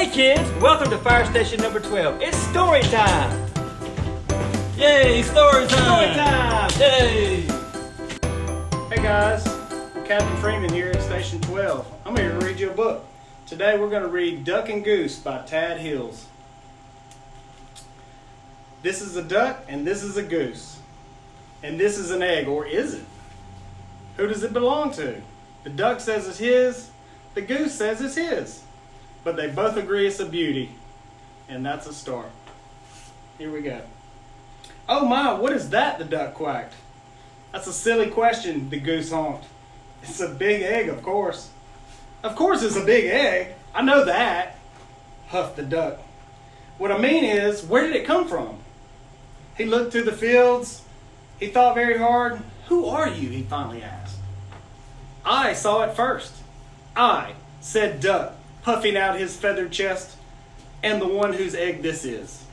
Hey kids, welcome to fire station number 12. It's story time. Yay, story time! Story time! Yay! Hey guys, I'm Captain Freeman here at Station 12. I'm here to read you a book. Today we're going to read Duck and Goose by Tad Hills. This is a duck and this is a goose. And this is an egg, or is it? Who does it belong to? The duck says it's his, the goose says it's his. But they both agree it's a beauty. And that's a start. Here we go. Oh my, what is that? The duck quacked. That's a silly question, the goose honked. It's a big egg, of course. Of course it's a big egg. I know that, huffed the duck. What I mean is, where did it come from? He looked through the fields. He thought very hard. Who are you? He finally asked. I saw it first. I, said Duck, puffing out his feathered chest, am the one whose egg this is.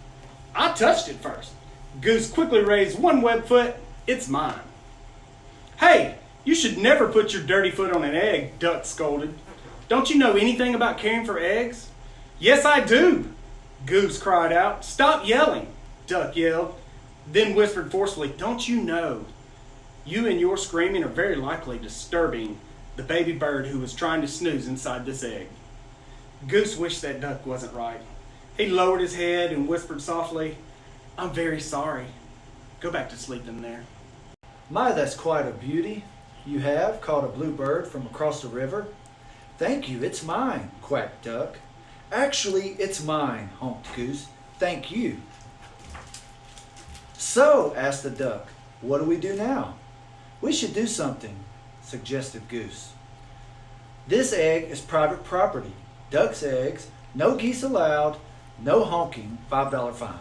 I touched it first. Goose quickly raised one web foot. It's mine. Hey, you should never put your dirty foot on an egg, Duck scolded. Don't you know anything about caring for eggs? Yes, I do, Goose cried out. Stop yelling, Duck yelled, then whispered forcefully, don't you know? You and your screaming are very likely disturbing the baby bird who was trying to snooze inside this egg. Goose wished that Duck wasn't right. He lowered his head and whispered softly, I'm very sorry. Go back to sleep in there. My, that's quite a beauty. You have caught a bluebird from across the river. Thank you, it's mine, quacked Duck. Actually, it's mine, honked Goose. Thank you. So, asked the duck, what do we do now? We should do something, suggested Goose. This egg is private property. Duck's eggs, no geese allowed, no honking, $5 fine.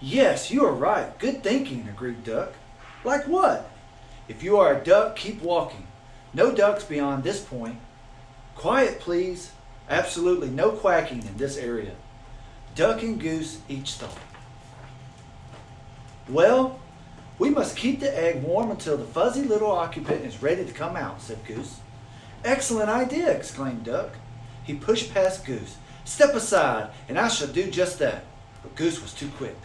Yes, you are right. Good thinking, agreed Duck. Like what? If you are a duck, keep walking. No ducks beyond this point. Quiet, please. Absolutely no quacking in this area. Duck and Goose each thought. Well, we must keep the egg warm until the fuzzy little occupant is ready to come out, said Goose. Excellent idea, exclaimed Duck. He pushed past Goose. Step aside, and I shall do just that. But Goose was too quick.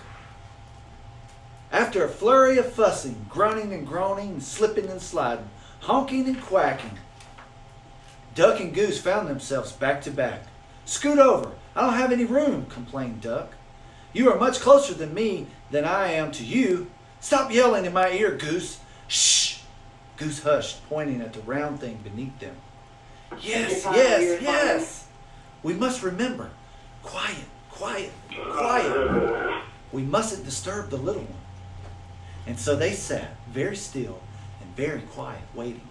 After a flurry of fussing, grunting and groaning, and slipping and sliding, honking and quacking, Duck and Goose found themselves back to back. Scoot over. I don't have any room, complained Duck. You are much closer than me than I am to you. Stop yelling in my ear, Goose. Shh! Goose hushed, pointing at the round thing beneath them. Yes, yes, yes! We must remember. Quiet, quiet, quiet. We mustn't disturb the little one. And so they sat, very still and very quiet, waiting.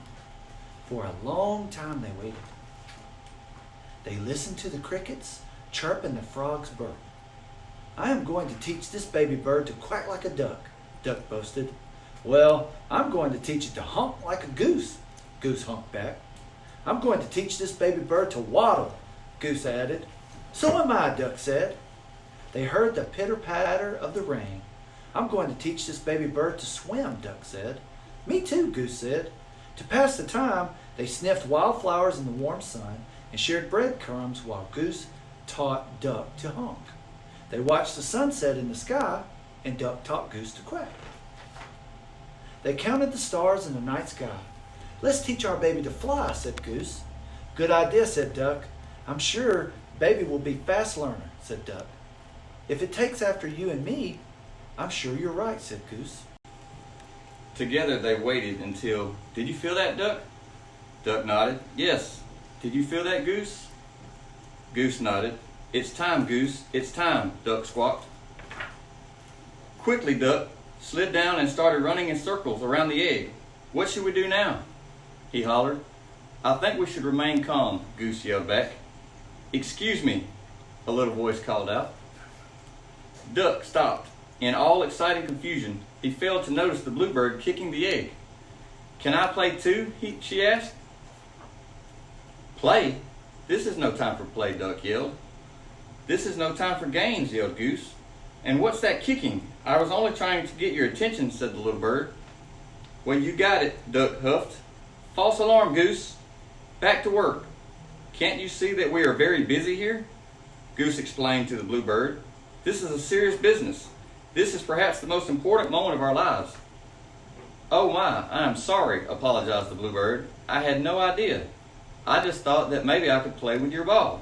For a long time they waited. They listened to the crickets chirp and the frogs burp. I am going to teach this baby bird to quack like a duck, Duck boasted. Well, I'm going to teach it to honk like a goose, Goose honked back. I'm going to teach this baby bird to waddle, Goose added. So am I, Duck said. They heard the pitter-patter of the rain. I'm going to teach this baby bird to swim, Duck said. Me too, Goose said. To pass the time, they sniffed wildflowers in the warm sun and shared breadcrumbs while Goose taught Duck to honk. They watched the sunset in the sky, and Duck taught Goose to quack. They counted the stars in the night sky. Let's teach our baby to fly, said Goose. Good idea, said Duck. I'm sure baby will be fast learner, said Duck. If it takes after you and me, I'm sure you're right, said Goose. Together they waited until, did you feel that, Duck? Duck nodded. Yes. Did you feel that, Goose? Goose nodded. It's time, Goose. It's time, Duck squawked. Quickly, Duck slid down and started running in circles around the egg. What should we do now? He hollered. I think we should remain calm, Goose yelled back. Excuse me, a little voice called out. Duck stopped. In all excited confusion, he failed to notice the bluebird kicking the egg. Can I play too? She asked. Play? This is no time for play, Duck yelled. This is no time for games, yelled Goose. And what's that kicking? I was only trying to get your attention, said the little bird. Well, you got it, Duck huffed. False alarm, Goose. Back to work. Can't you see that we are very busy here? Goose explained to the bluebird. "This is a serious business. This is perhaps the most important moment of our lives." "Oh my, I am sorry," apologized the bluebird. "I had no idea. I just thought that maybe I could play with your ball.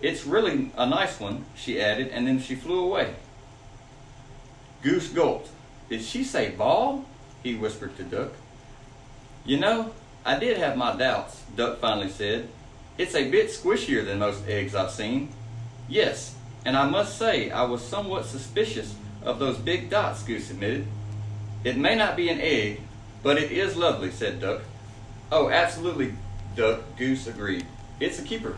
It's really a nice one," she added, and then she flew away. Goose gulped. "Did she say ball?" he whispered to Duck. "You know, I did have my doubts," Duck finally said. "It's a bit squishier than most eggs I've seen." "Yes, and I must say I was somewhat suspicious of those big dots," Goose admitted. "It may not be an egg, but it is lovely," said Duck. "Oh, absolutely, Duck," Goose agreed. "It's a keeper."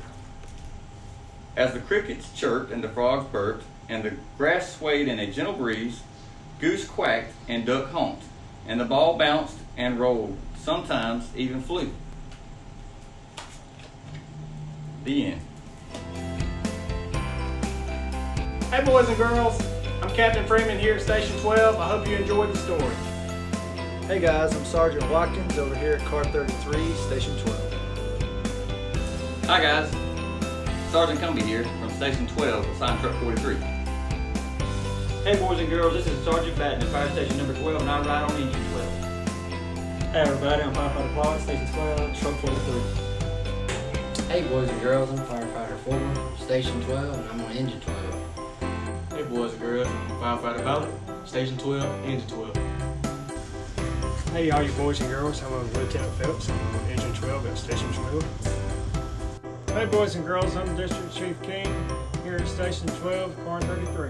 As the crickets chirped and the frogs burped and the grass swayed in a gentle breeze, Goose quacked and Duck honked, and the ball bounced and rolled, sometimes even flew. The end. Hey boys and girls, I'm Captain Freeman here at Station 12. I hope you enjoyed the story. Hey guys, I'm Sergeant Watkins over here at Car 33, Station 12. Hi guys, Sergeant Cumbie here from Station 12 with Sign Truck 43. Hey boys and girls, this is Sergeant Batten at Fire Station number 12 and I ride on engine 12. Hey everybody, I'm Firefighter Clark, Station 12, Truck 43. Hey boys and girls, I'm Firefighter Foreman, Station 12, and I'm on Engine 12. Hey boys and girls, I'm Firefighter Ballard, Station 12, Engine 12. Hey all you boys and girls, I'm Lieutenant Phelps, I'm on Engine 12 at Station 12. Hey boys and girls, I'm District Chief King here at Station 12, Car 33.